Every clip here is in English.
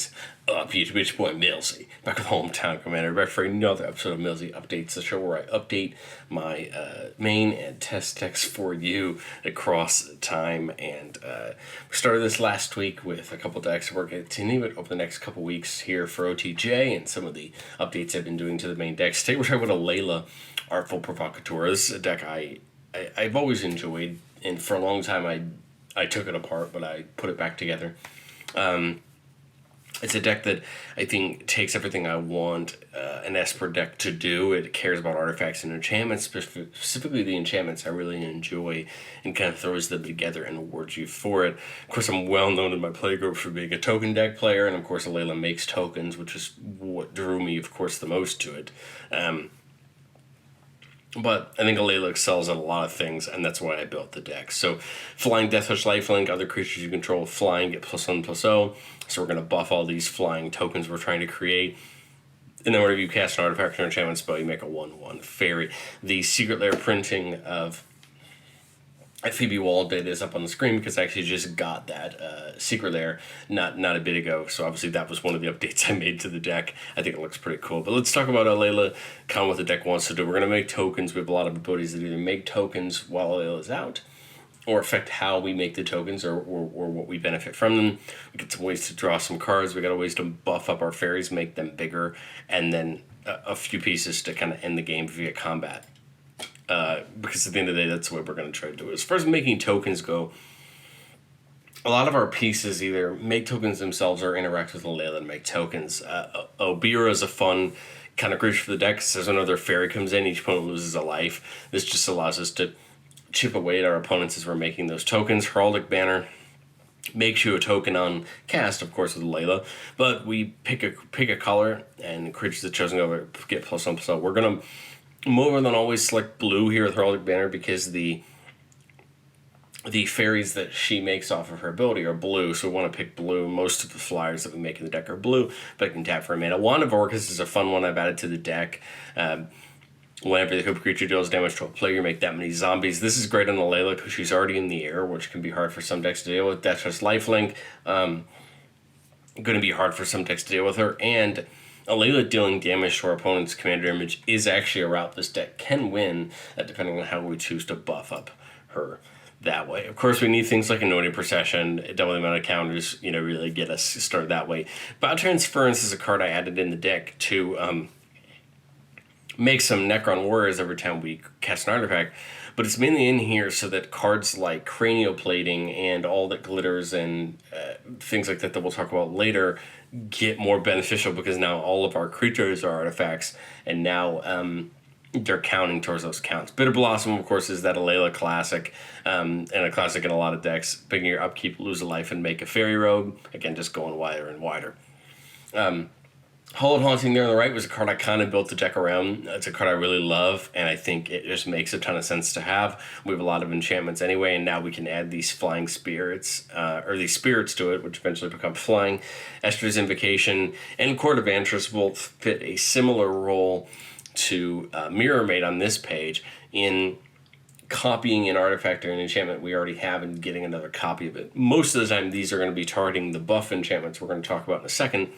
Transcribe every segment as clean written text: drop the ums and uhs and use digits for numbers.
is up? YouTube, it's your boy Millsy, back with Hometown Commander, back for another episode of Millsy Updates, the show where I update my main and test decks for you across time. And we started this last week with a couple decks. We're going to continue it over the next couple weeks here for OTJ and some of the updates I've been doing to the main decks. Today we're talking about Alela, Artful, Provocateur. This is a deck I've always enjoyed, and for a long time I took it apart, but I put it back together. It's a deck that I think takes everything I want an Esper deck to do. It cares about artifacts and enchantments, specifically the enchantments I really enjoy, and kind of throws them together and awards you for it. Of course, I'm well known in my playgroup for being a token deck player, and of course Alela makes tokens, which is what drew me, of course, the most to it. But I think Alela excels at a lot of things, and that's why I built the deck. So, flying, Death Touch, Lifelink, other creatures you control flying get +1/+0. So we're going to buff all these flying tokens we're trying to create. And then whenever you cast an artifact or enchantment spell, you make a 1/1 fairy. The secret layer printing of Phoebe Wall data is up on the screen because I actually just got that secret layer not a bit ago. So obviously that was one of the updates I made to the deck. I think it looks pretty cool. But let's talk about Alela, kind of what the deck wants to do. We're going to make tokens. We have a lot of abilities that either make tokens while Alela's out, or affect how we make the tokens, or what we benefit from them. We get some ways to draw some cards. We got ways to buff up our fairies, make them bigger, and then a few pieces to kind of end the game via combat. Because at the end of the day, that's what we're going to try to do. As far as making tokens go, a lot of our pieces either make tokens themselves or interact with Alela and make tokens. Obira is a fun kind of creature for the deck. As another fairy comes in, each opponent loses a life. This just allows us to chip away at our opponents as we're making those tokens. Heraldic Banner makes you a token on cast, of course, with Alela, but we pick a color, and creatures that chosen over get +1/+0. We're going to more than always select blue here with Heraldic Banner because the fairies that she makes off of her ability are blue, so we want to pick blue. Most of the flyers that we make in the deck are blue, but I can tap for a mana. Wand of Orcus is a fun one I've added to the deck. Whenever the creature deals damage to a player, you make that many zombies. This is great on Alela because she's already in the air, which can be hard for some decks to deal with. That's just lifelink. Going to be hard for some decks to deal with her. And Alela dealing damage to our opponent's commander image is actually a route this deck can win, depending on how we choose to buff up her that way. Of course, we need things like Anointed Procession, double the amount of counters, really get us started that way. Biotransference is a card I added in the deck to make some Necron Warriors every time we cast an artifact, but it's mainly in here so that cards like Cranioplating and All That Glitters and things like that we'll talk about later get more beneficial because now all of our creatures are artifacts, and now they're counting towards those counts. Bitter Blossom, of course, is that Alela classic, and a classic in a lot of decks. Picking your upkeep, lose a life, and make a fairy rogue. Again, just going wider and wider. Hallowed Haunting there on the right was a card I kind of built the deck around. It's a card I really love, and I think it just makes a ton of sense to have. We have a lot of enchantments anyway, and now we can add these flying spirits, or these spirits to it, which eventually become flying. Esper's Invocation and Court of Antris will fit a similar role to Mirror Maid on this page in copying an artifact or an enchantment we already have and getting another copy of it. Most of the time, these are going to be targeting the buff enchantments we're going to talk about in a second.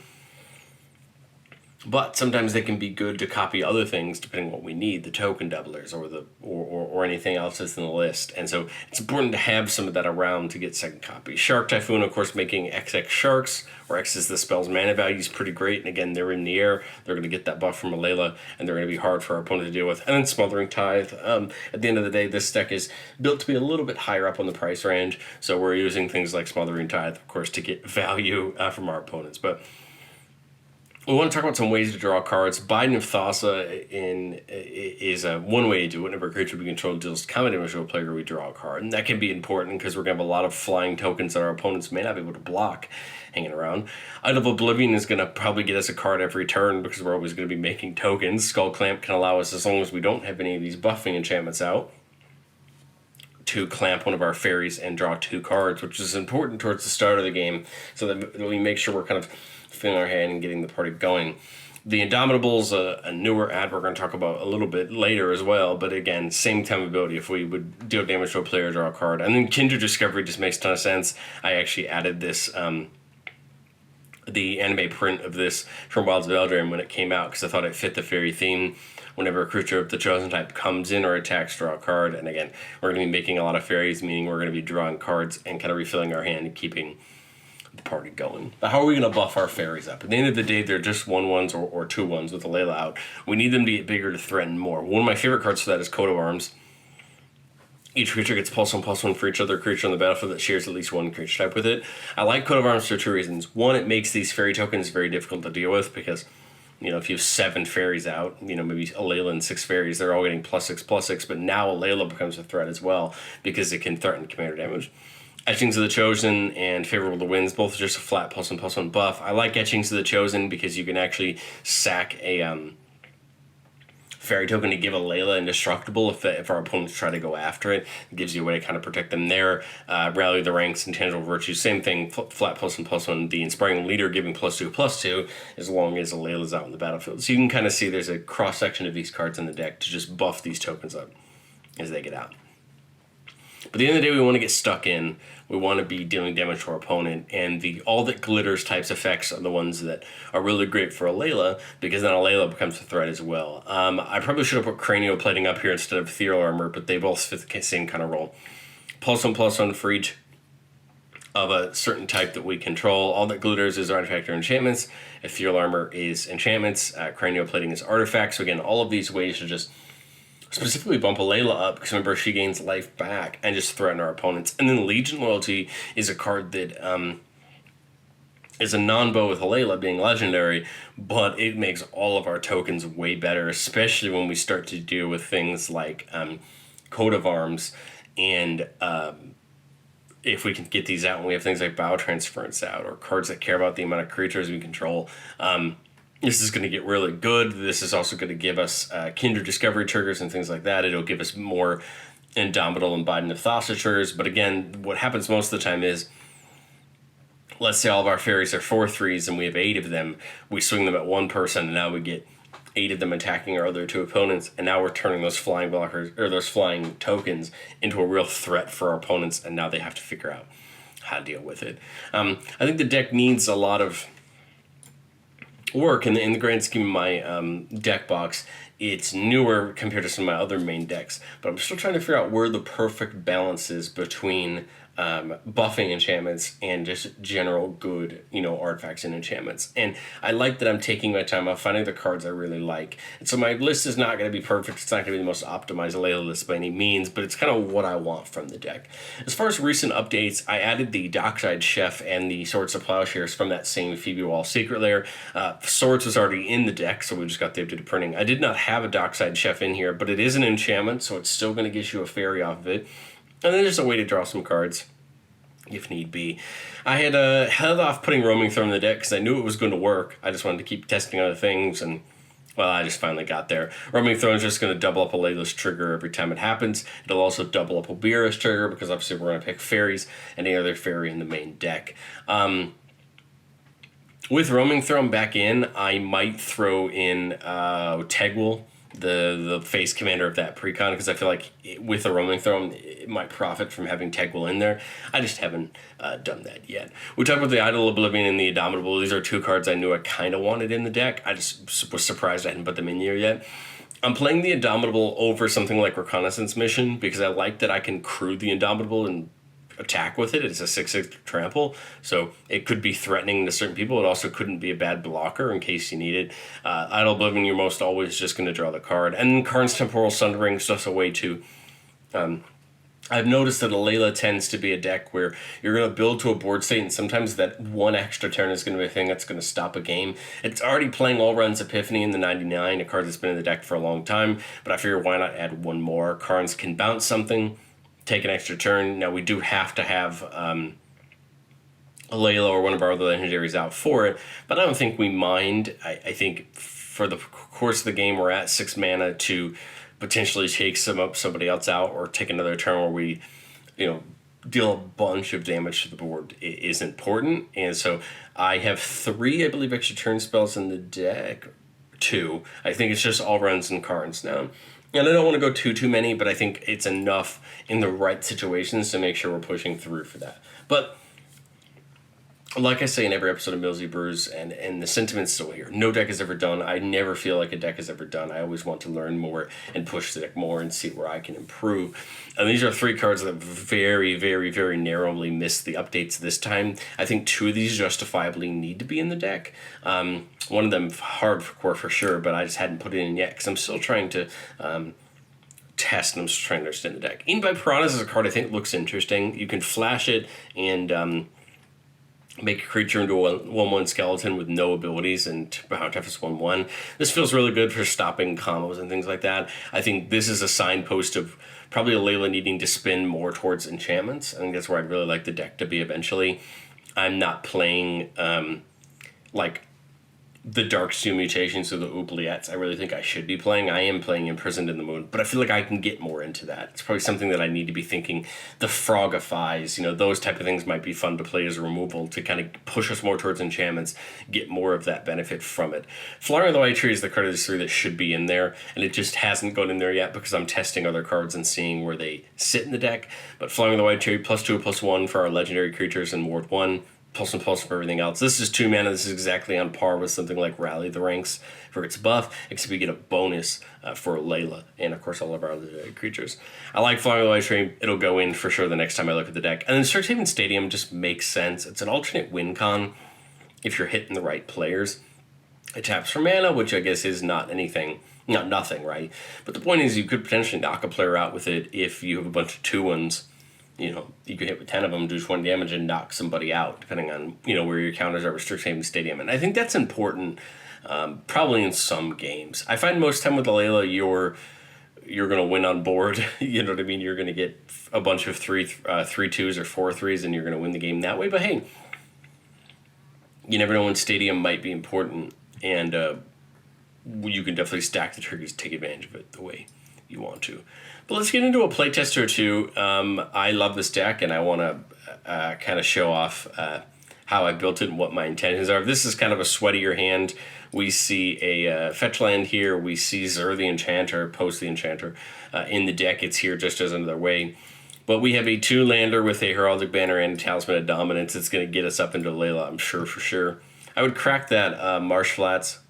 But sometimes they can be good to copy other things depending on what we need, the token doublers or anything else that's in the list. And so it's important to have some of that around to get second copy. Shark Typhoon, of course, making XX Sharks, where X is the spell's mana value, is pretty great. And again, they're in the air. They're going to get that buff from Alela, and they're going to be hard for our opponent to deal with. And then Smothering Tithe. At the end of the day, this deck is built to be a little bit higher up on the price range. So we're using things like Smothering Tithe, of course, to get value from our opponents. But we want to talk about some ways to draw cards. Biden of Thassa is one way to do it. Whenever a creature we control deals combat damage to a player, we draw a card. And that can be important because we're going to have a lot of flying tokens that our opponents may not be able to block hanging around. Idol of Oblivion is going to probably get us a card every turn because we're always going to be making tokens. Skull Clamp can allow us, as long as we don't have any of these buffing enchantments out, to clamp one of our fairies and draw 2 cards, which is important towards the start of the game so that we make sure we're kind of filling our hand and getting the party going. The Indomitable's a newer ad we're going to talk about a little bit later as well, but again, same time ability. If we would deal damage to a player, draw a card. And then Kindred Discovery just makes a ton of sense. I actually added this the anime print of this from Wilds of Eldraine when it came out, because I thought it fit the fairy theme. Whenever a creature of the chosen type comes in or attacks, draw a card. And again, we're going to be making a lot of fairies, meaning we're going to be drawing cards and kind of refilling our hand and keeping the party going. But how are we going to buff our fairies up? At the end of the day, they're just 1/1s or 2/1s with Alela out. We need them to get bigger to threaten more. One of my favorite cards for that is Coat of Arms. Each creature gets +1/+1 for each other creature on the battlefield that shares at least one creature type with it. I like Coat of Arms for 2 reasons. One, it makes these fairy tokens very difficult to deal with because, if you have 7 fairies out, maybe Alela and 6 fairies, they're all getting +6/+6, but now Alela becomes a threat as well because it can threaten commander damage. Etchings of the Chosen and Favorable to Winds, both just a flat +1/+1 buff. I like Etchings of the Chosen because you can actually sack a fairy token to give Alela indestructible if our opponents try to go after it. It gives you a way to kind of protect them there. Rally the Ranks, Intangible Virtues, same thing, flat +1/+1. The Inspiring Leader giving +2/+2 as long as Alela's out in the battlefield. So you can kind of see there's a cross-section of these cards in the deck to just buff these tokens up as they get out. But at the end of the day, we want to get stuck in. We want to be dealing damage to our opponent, and the All That Glitters types effects are the ones that are really great for Alela, because then Alela becomes a threat as well. I probably should have put Cranial Plating up here instead of Ethereal Armor, but they both fit the same kind of role. +1/+1 for each of a certain type that we control. All That Glitters is artifact or enchantments. Ethereal Armor is enchantments. Cranial Plating is artifacts. So again, all of these ways to just specifically bump Alela up, because remember, she gains life back and just threaten our opponents. And then Legion Loyalty is a card that is a non-bow with Alela being legendary, but it makes all of our tokens way better, especially when we start to deal with things like Coat of Arms, and if we can get these out when we have things like Bow Transference out, or cards that care about the amount of creatures we control. This is going to get really good. This is also going to give us Kindred Discovery triggers and things like that. It'll give us more Indomitable and Biden of Thassa triggers. But again, what happens most of the time is, let's say all of our fairies are 4/3s and we have 8 of them. We swing them at one person, and now we get 8 of them attacking our other 2 opponents. And now we're turning those flying blockers, or those flying tokens, into a real threat for our opponents. And now they have to figure out how to deal with it. I think the deck needs a lot of work in the grand scheme of my deck box. It's newer compared to some of my other main decks, but I'm still trying to figure out where the perfect balance is between buffing enchantments and just general good, artifacts and enchantments. And I like that I'm taking my time. I'm finding the cards I really like. And so my list is not going to be perfect. It's not going to be the most optimized Alela list by any means, but it's kind of what I want from the deck. As far as recent updates, I added the Dockside Chef and the Swords of Plowshares from that same Phoebe Wall Secret Lair. Swords was already in the deck, so we just got the updated printing. I did not have a Dockside Chef in here, but it is an enchantment, so it's still going to get you a fairy off of it. And then just a way to draw some cards, if need be. I had held off putting Roaming Throne in the deck because I knew it was going to work. I just wanted to keep testing other things, and, well, I just finally got there. Roaming Throne is just going to double up Alela's trigger every time it happens. It'll also double up Obira's trigger, because obviously we're going to pick fairies and any other fairy in the main deck. With Roaming Throne back in, I might throw in Tegwell, the face commander of that precon, because I feel like with a Roaming Throne, it might profit from having Tegwell in there. I just haven't done that yet. We talked about the Idol Oblivion and the Indomitable. These are 2 cards I knew I kind of wanted in the deck. I just was surprised I hadn't put them in here yet. I'm playing the Indomitable over something like Reconnaissance Mission, because I like that I can crew the Indomitable and attack with it. It's a 6/6 trample, so it could be threatening to certain people. It also couldn't be a bad blocker in case you need it. Idle Oblivion, you're most always just going to draw the card. And Karn's Temporal Sundering is just a way to... I've noticed that Alela tends to be a deck where you're going to build to a board state, and sometimes that one extra turn is going to be a thing that's going to stop a game. It's already playing Allrun's Epiphany in the 99, a card that's been in the deck for a long time, but I figure why not add one more. Karns can bounce something, take an extra turn. Now, we do have to have Alela or one of our other legendaries out for it, but I don't think we mind. I think for the course of the game, we're at 6 mana to potentially take somebody else out, or take another turn where we, deal a bunch of damage to the board is important. And so I have 3, I believe, extra turn spells in the deck. 2. I think it's just Allruns and Karns now. And I don't want to go too many, but I think it's enough in the right situations to make sure we're pushing through for that. But like I say in every episode of Millsy Brews, and the sentiment's still here. No deck is ever done. I never feel like a deck is ever done. I always want to learn more and push the deck more and see where I can improve. And these are 3 cards that very, very, very narrowly missed the updates this time. I think 2 of these justifiably need to be in the deck. One of them hardcore for sure, but I just hadn't put it in yet because I'm still trying to test, and I'm just trying to understand the deck. Eaten by Piranhas is a card I think looks interesting. You can flash it and make a creature into a 1/1 skeleton with no abilities and bounty is 1/1. This feels really good for stopping combos and things like that. I think this is a signpost of probably Alela needing to spin more towards enchantments. I think that's where I'd really like the deck to be eventually. I'm not playing like the Darksteel Mutations or the Oubliettes. I really think I should be playing. I am playing Imprisoned in the Moon, but I feel like I can get more into that. It's probably something that I need to be thinking. The Frogifies, those type of things might be fun to play as a removal to kind of push us more towards enchantments, get more of that benefit from it. Flyer of the White Tree is the card of these 3 that should be in there, and it just hasn't gone in there yet because I'm testing other cards and seeing where they sit in the deck. But Flyer of the White Tree, +2/+1 for our legendary creatures in Ward 1. Plus and plus for everything else. This is 2 mana. This is exactly on par with something like Rally the Ranks for its buff, except we get a bonus for Alela and, of course, all of our other creatures. I like Flying the White Tree. It'll go in for sure the next time I look at the deck. And then Strixhaven Stadium just makes sense. It's an alternate win con if you're hitting the right players. It taps for mana, which I guess is not nothing, right? But the point is you could potentially knock a player out with it if you have a bunch of 2/1s. You could hit with 10 of them, do 20 damage, and knock somebody out, depending on, where your counters are with Strixhaven Stadium. And I think that's important, probably in some games. I find most time with Alela, you're going to win on board. You know what I mean? You're going to get a bunch of 3/2s or 4/3s, and you're going to win the game that way. But hey, you never know when Stadium might be important, and you can definitely stack the triggers, take advantage of it the way you want to. But let's get into a playtest or 2. I love this deck, and I want to kind of show off how I built it and what my intentions are. This is kind of a sweatier hand. We see a fetch land here. We see Zur the Enchanter, Post the Enchanter. In the deck, it's here just as another way. But we have a 2-lander with a Heraldic Banner and a Talisman of Dominance. It's going to get us up into Alela, I'm sure, for sure. I would crack that Marsh Flats.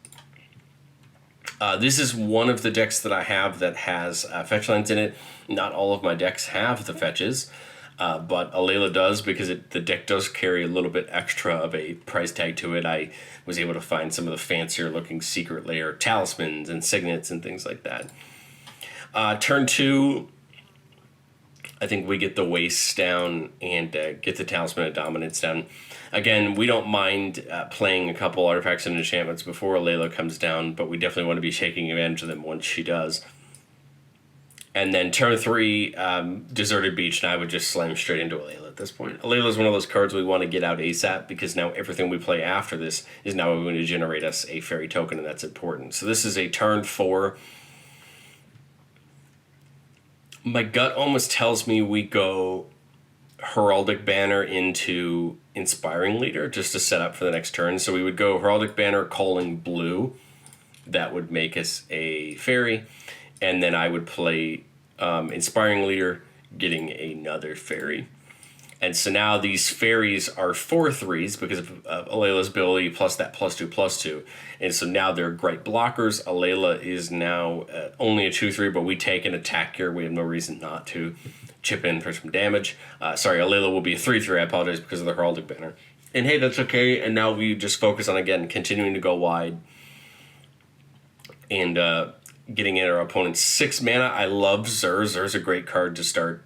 This is one of the decks that I have that has fetch lands in it. Not all of my decks have the fetches, but Alela does because the deck does carry a little bit extra of a price tag to it. I was able to find some of the fancier looking Secret Lair talismans and signets and things like that. Turn 2, I think we get the Wastes down and get the Talisman of Dominance down. Again, we don't mind playing a couple artifacts and enchantments before Alela comes down, but we definitely want to be taking advantage of them once she does. And then turn 3, Deserted Beach, and I would just slam straight into Alela at this point. Alela is one of those cards we want to get out ASAP because now everything we play after this is now going to generate us a fairy token, and that's important. So this is a turn 4. My gut almost tells me we go Heraldic Banner into Inspiring Leader just to set up for the next turn. So we would go Heraldic Banner calling blue. That would make us a fairy. And then I would play Inspiring Leader, getting another fairy. And so now these fairies are 4/3s because of Alela's ability plus that +2/+2. And so now they're great blockers. Alela is now only a 2/3, but we take an attack here. We have no reason not to chip in for some damage. Alela will be a 3/3. I apologize because of the Heraldic Banner. And hey, that's okay. And now we just focus on, again, continuing to go wide and getting in our opponent's 6 mana. I love Zur. Zur's a great card to start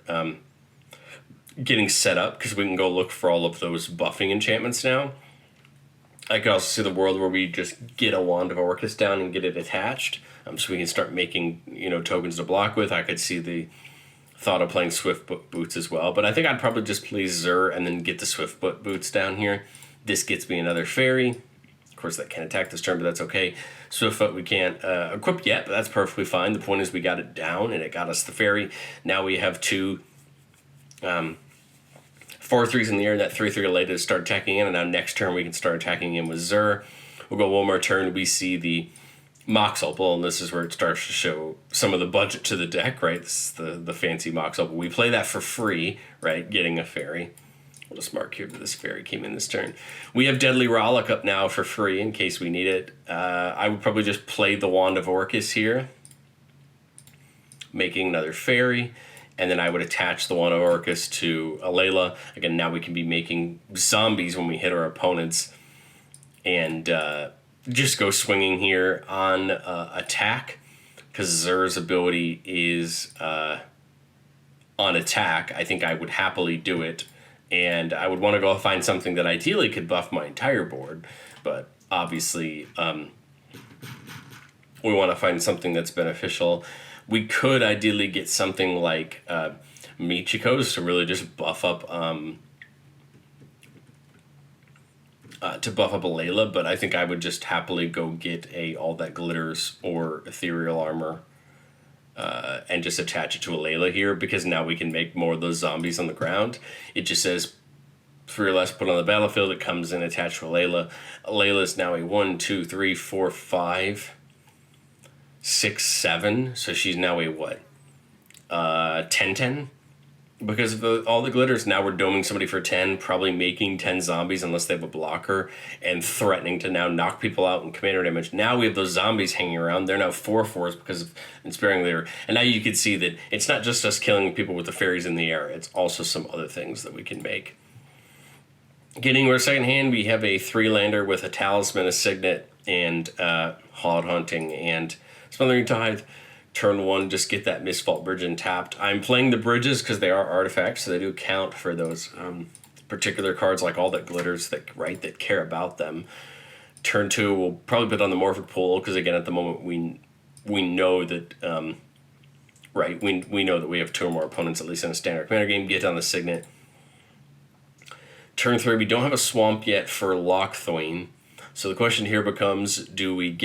getting set up because we can go look for all of those buffing enchantments now. I could also see the world where we just get a Wand of Orcus down and get it attached, so we can start making tokens to block with. I could see the thought of playing Swift Boots as well, but I think I'd probably just play Zur and then get the Swift Boots down here. This gets me another fairy. Of course, that can attack this turn, but that's okay. Swiftfoot we can't equip yet, but that's perfectly fine. The point is we got it down, and it got us the fairy. Now we have 2 4/3s in the air, that 3/3 later to start attacking in, and now next turn we can start attacking in with Zur. We'll go one more turn. We see the Mox Opal, and this is where it starts to show some of the budget to the deck, right? This is the fancy Mox Opal. We play that for free, right? Getting a fairy. We'll just mark here that this fairy came in this turn. We have Deadly Rollick up now for free in case we need it. I would probably just play the Wand of Orcus here, making another fairy, and then I would attach the Wand of Orcus to Alela. Again, now we can be making zombies when we hit our opponents, and just go swinging here on attack, because Zer's ability is on attack. I think I would happily do it. And I would want to go find something that ideally could buff my entire board. But obviously, we want to find something that's beneficial. We could ideally get something like Michiko's to really just buff up Alela. But I think I would just happily go get a All That Glitters or Ethereal Armor and just attach it to Alela here, because now we can make more of those zombies on the ground. It just says 3 or less put on the battlefield. It comes in attached to Alela. Alela is now a 1, 2, 3, 4, 5, 6, 7. So she's now a what? 10-10? Because of all the glitters, now we're doming somebody for 10, probably making 10 zombies unless they have a blocker, and threatening to now knock people out in commander damage. Now we have those zombies hanging around. They're now 4/4s because of Inspiring Leader. And now you can see that it's not just us killing people with the fairies in the air. It's also some other things that we can make. Getting our second hand, we have a 3-lander with a Talisman, a Signet, and Hard Hunting, and Smothering Tithe. Turn 1, just get that Mistvault Bridge tapped. I'm playing the bridges because they are artifacts, so they do count for those particular cards, like All That Glitters that care about them. Turn 2, we'll probably put on the Morphic Pool, because again, at the moment we know that we know that we have 2 or more opponents, at least in a standard commander game. Get on the Signet. Turn 3, we don't have a Swamp yet for Lochthwain, so the question here becomes: do we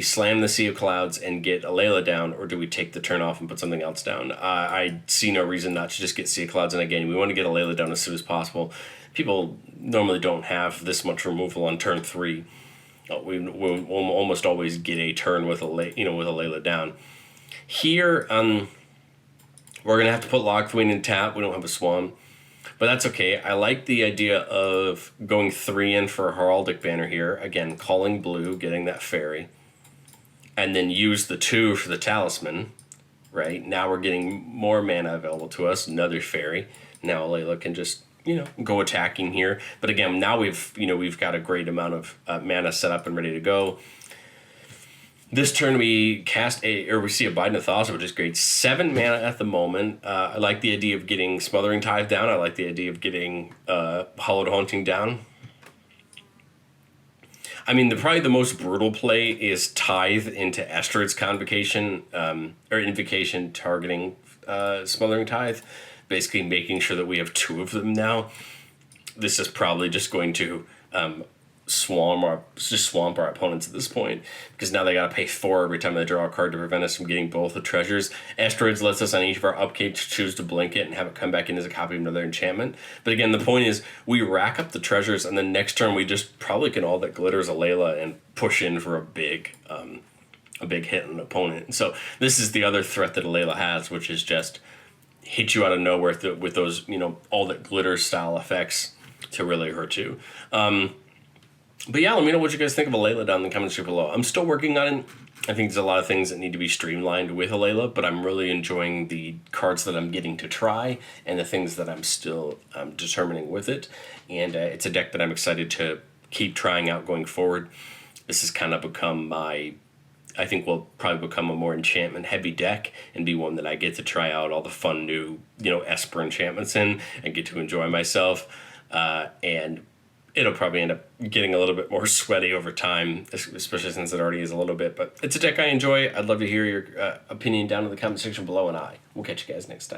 slam the Sea of Clouds and get Alela down, or do we take the turn off and put something else down? I see no reason not to just get Sea of Clouds, and again, we want to get Alela down as soon as possible. People normally don't have this much removal on turn 3. We'll almost always get a turn with Alela down. Here, we're going to have to put Lochthwain in tap. We don't have a Swan, but that's okay. I like the idea of going 3 in for a Heraldic Banner here. Again, calling blue, getting that fairy, and then use the 2 for the Talisman, right? Now we're getting more mana available to us, another fairy. Now Alela can just, go attacking here. But again, now we've got a great amount of mana set up and ready to go. This turn we we see a Bident of Thassa, which is great. 7 mana at the moment. I like the idea of getting Smothering Tithe down. I like the idea of getting Hallowed Haunting down. I mean, probably the most brutal play is Tithe into Estrid's Convocation, or Invocation, targeting Smothering Tithe, basically making sure that we have 2 of them now. This is probably just going to swamp our opponents at this point, because now they got to pay 4 every time they draw a card to prevent us from getting both the treasures. Asteroids lets us on each of our upkeeps choose to blink it and have it come back in as a copy of another enchantment. But again, the point is we rack up the treasures, and then next turn we just probably can All That Glitters Alela and push in for a big hit on an opponent. So this is the other threat that Alela has, which is just hit you out of nowhere with those All That Glitters style effects to really hurt you. But yeah, let me know what you guys think of Alela down in the comments below. I'm still working on it. I think there's a lot of things that need to be streamlined with Alela, but I'm really enjoying the cards that I'm getting to try and the things that I'm still determining with it. And it's a deck that I'm excited to keep trying out going forward. This has kind of become I think will probably become a more enchantment-heavy deck and be one that I get to try out all the fun new, Esper enchantments in and get to enjoy myself. And it'll probably end up getting a little bit more sweaty over time, especially since it already is a little bit. But it's a deck I enjoy. I'd love to hear your opinion down in the comment section below, and we'll catch you guys next time.